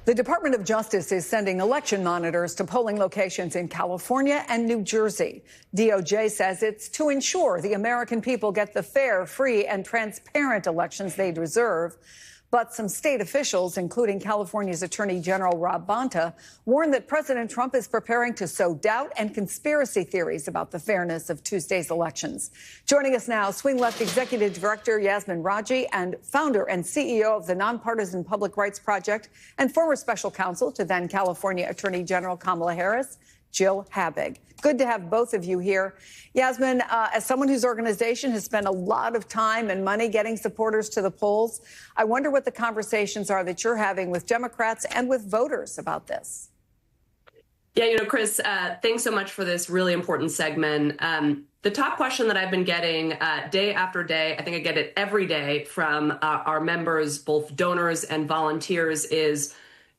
The Department of Justice is sending election monitors to polling locations in California and New Jersey. DOJ says it's to ensure the American people get the fair, free, and transparent elections they deserve. But some state officials, including California's Attorney General Rob Bonta, warn that President Trump is preparing to sow doubt and conspiracy theories about the fairness of Tuesday's elections. Joining us now, Swing Left Executive Director Yasmin Radjy and founder and CEO of the Nonpartisan Public Rights Project and former special counsel to then California Attorney General Kamala Harris, Jill Habig. Good to have both of you here. Yasmin, as someone whose organization has spent a lot of time and money getting supporters to the polls, I wonder what the conversations are that you're having with Democrats and with voters about this. Yeah, Chris, thanks so much for this really important segment. The top question that I've been getting day after day, I think I get it every day from our members, both donors and volunteers,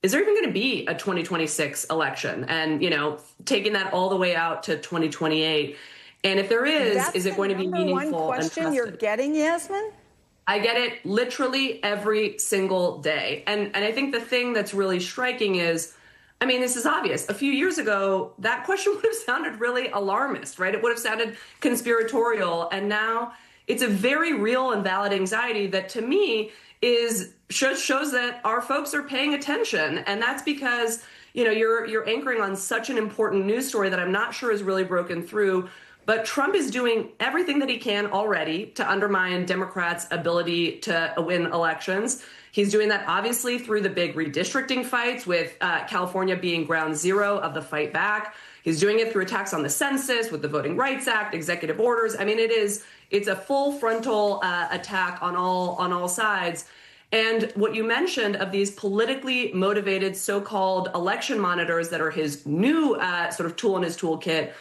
is there even going to be a 2026 election? And, taking that all the way out to 2028. And if there is it going to be meaningful? One question you're getting, Yasmin? I get it literally every single day. And I think the thing that's really striking is, this is obvious. A few years ago, that question would have sounded really alarmist, right? It would have sounded conspiratorial. And now it's a very real and valid anxiety that, to me, shows that our folks are paying attention. And that's because, you're anchoring on such an important news story that I'm not sure is really broken through. But Trump is doing everything that he can already to undermine Democrats' ability to win elections. He's doing that, obviously, through the big redistricting fights, with California being ground zero of the fight back. He's doing it through attacks on the census, with the Voting Rights Act, executive orders. It's a full frontal attack on all sides. And what you mentioned of these politically motivated so-called election monitors that are his new sort of tool in his toolkit,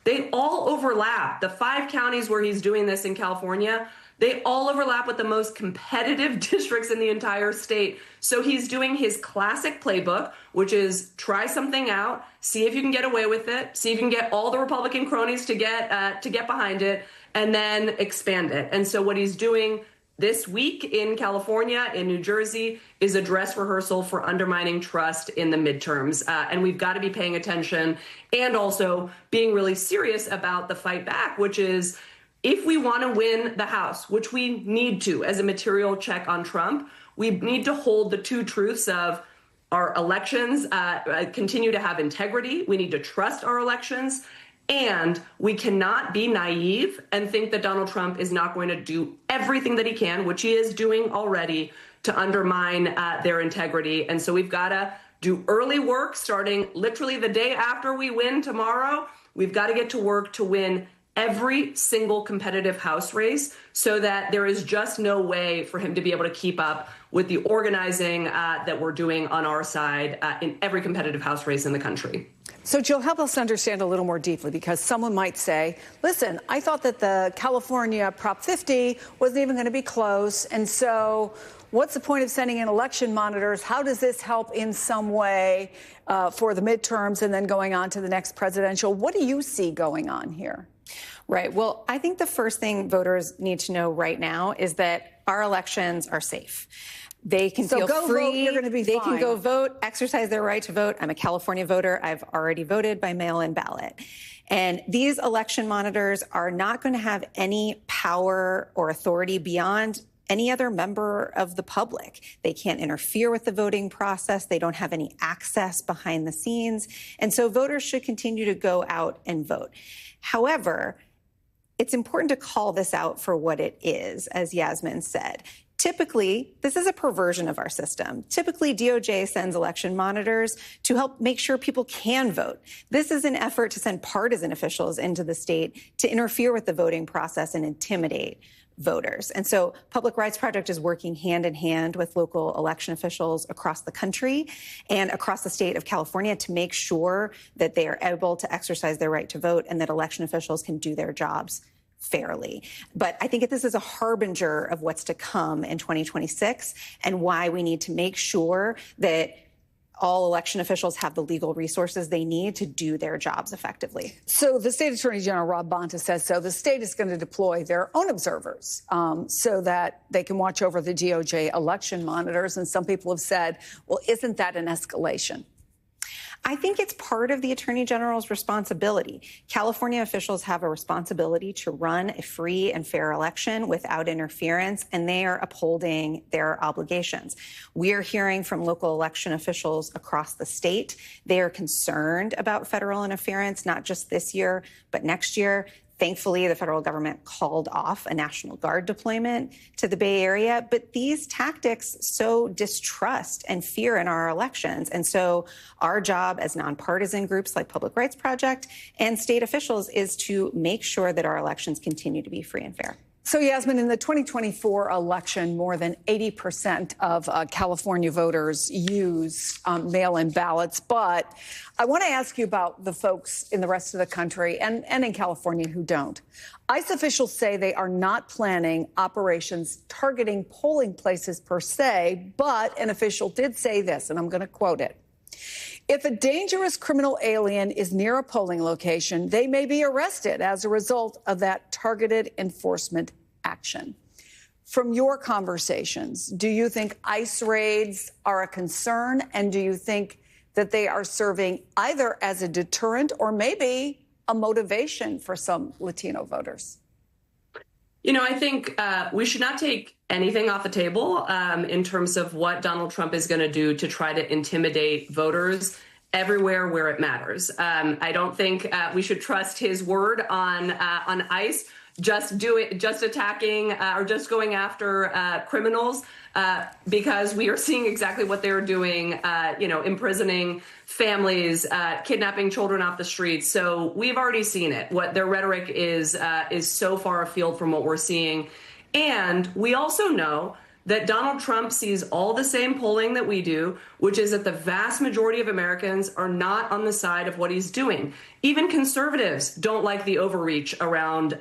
they all overlap. The 5 counties where he's doing this in California, they all overlap with the most competitive districts in the entire state. So he's doing his classic playbook, which is try something out, see if you can get away with it, see if you can get all the Republican cronies to get behind it, and then expand it. And so what he's doing this week in California, in New Jersey, is a dress rehearsal for undermining trust in the midterms. And we've got to be paying attention and also being really serious about the fight back, which is, if we want to win the House, which we need to as a material check on Trump, we need to hold the two truths of our elections continue to have integrity. We need to trust our elections. And we cannot be naive and think that Donald Trump is not going to do everything that he can, which he is doing already, to undermine their integrity. And so we've got to do early work starting literally the day after we win tomorrow. We've got to get to work to win every single competitive House race so that there is just no way for him to be able to keep up with the organizing that we're doing on our side in every competitive House race in the country. So, Jill, help us understand a little more deeply, because someone might say, listen, I thought that the California Prop 50 wasn't even going to be close. And so what's the point of sending in election monitors? How does this help in some way for the midterms and then going on to the next presidential? What do you see going on here? Right. Well, I think the first thing voters need to know right now is that our elections are safe. They can feel free. Vote, you're going to be they fine. Can go vote, exercise their right to vote. I'm a California voter. I've already voted by mail-in ballot. And these election monitors are not going to have any power or authority beyond any other member of the public. They can't interfere with the voting process. They don't have any access behind the scenes. And so voters should continue to go out and vote. However, it's important to call this out for what it is, as Yasmin said. Typically, this is a perversion of our system. Typically, DOJ sends election monitors to help make sure people can vote. This is an effort to send partisan officials into the state to interfere with the voting process and intimidate voters. And so Public Rights Project is working hand in hand with local election officials across the country and across the state of California to make sure that they are able to exercise their right to vote and that election officials can do their jobs fairly. But I think that this is a harbinger of what's to come in 2026 and why we need to make sure that all election officials have the legal resources they need to do their jobs effectively. So the state attorney general, Rob Bonta, says so. The state is going to deploy their own observers so that they can watch over the DOJ election monitors. And some people have said, well, isn't that an escalation? I think it's part of the Attorney General's responsibility. California officials have a responsibility to run a free and fair election without interference, and they are upholding their obligations. We are hearing from local election officials across the state. They are concerned about federal interference, not just this year, but next year. Thankfully, the federal government called off a National Guard deployment to the Bay Area. But these tactics sow distrust and fear in our elections. And so our job as nonpartisan groups like Public Rights Project and state officials is to make sure that our elections continue to be free and fair. So, Yasmin, in the 2024 election, more than 80% of California voters use mail-in ballots. But I want to ask you about the folks in the rest of the country and in California who don't. ICE officials say they are not planning operations targeting polling places per se, but an official did say this, and I'm going to quote it. If a dangerous criminal alien is near a polling location, they may be arrested as a result of that targeted enforcement action. From your conversations, do you think ICE raids are a concern? And do you think that they are serving either as a deterrent or maybe a motivation for some Latino voters? You know, I think we should not take anything off the table in terms of what Donald Trump is going to do to try to intimidate voters everywhere where it matters. I don't think we should trust his word on ICE just attacking or just going after criminals because we are seeing exactly what they're doing, imprisoning families, kidnapping children off the streets. So we've already seen it. What their rhetoric is so far afield from what we're seeing. And we also know that Donald Trump sees all the same polling that we do, which is that the vast majority of Americans are not on the side of what he's doing. Even conservatives don't like the overreach around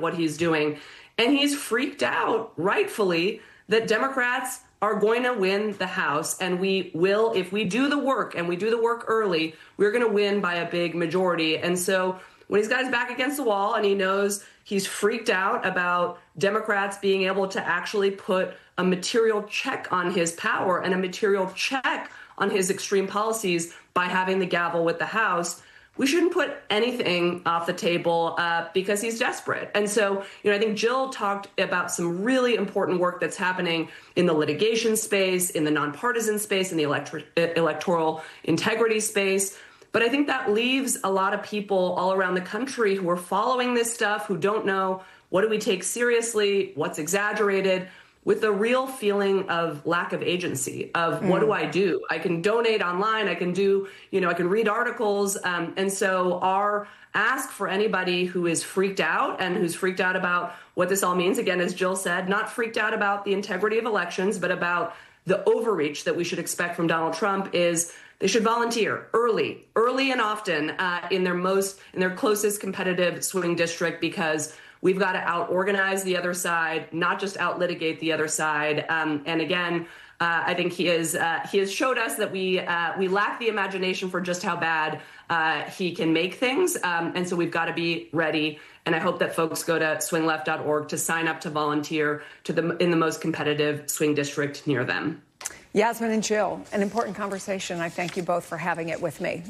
what he's doing. And he's freaked out, rightfully, that Democrats are going to win the House. And we will, if we do the work and we do the work early, we're going to win by a big majority. And so when he's got his back against the wall and he knows he's freaked out about Democrats being able to actually put a material check on his power and a material check on his extreme policies by having the gavel with the House, we shouldn't put anything off the table because he's desperate. And so, I think Jill talked about some really important work that's happening in the litigation space, in the nonpartisan space, in the electoral integrity space. But I think that leaves a lot of people all around the country who are following this stuff, who don't know what do we take seriously, what's exaggerated, with a real feeling of lack of agency of what do I do? I can donate online. I can do, I can read articles. And so our ask for anybody who is freaked out and who's freaked out about what this all means, again, as Jill said, not freaked out about the integrity of elections, but about the overreach that we should expect from Donald Trump is they should volunteer early and often in their closest competitive swing district, because we've got to out-organize the other side, not just out-litigate the other side. And again, I think he has showed us that we lack the imagination for just how bad he can make things. And so we've got to be ready. And I hope that folks go to swingleft.org to sign up to volunteer in the most competitive swing district near them. Yasmin and Jill, an important conversation. I thank you both for having it with me.